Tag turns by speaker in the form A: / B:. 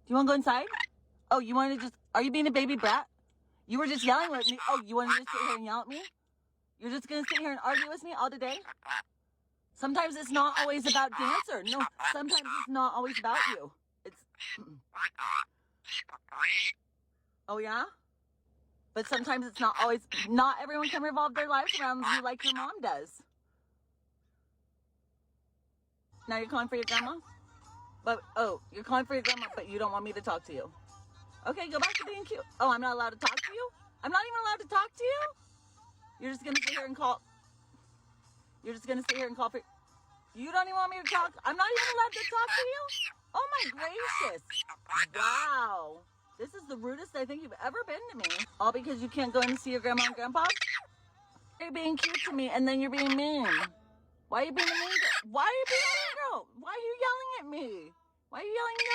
A: you want to go inside? Oh, you want to just, are you being a baby brat? You were just yelling at me. Oh, you want to just sit here and yell at me? You're just going to sit here and argue with me all the day? Sometimes it's not always about Dancer. No, sometimes it's not always about you. It's, oh yeah? But sometimes it's not always, not everyone can revolve their lives around you like your mom does. Now you're calling for your grandma? But, oh, you're calling for your grandma, but you don't want me to talk to you. Okay, go back to being cute. Oh, I'm not allowed to talk to you? I'm not even allowed to talk to you? You're just going to sit here and call. You're just going to sit here and call for. You don't even want me to talk? I'm not even allowed to talk to you? Oh my gracious. Wow. This is the rudest I think you've ever been to me. All because you can't go in and see your grandma and grandpa? You're being cute to me and then you're being mean. Why are you being a mean girl? Why are you being a mean girl? Why are you yelling at me? Why are you yelling at me?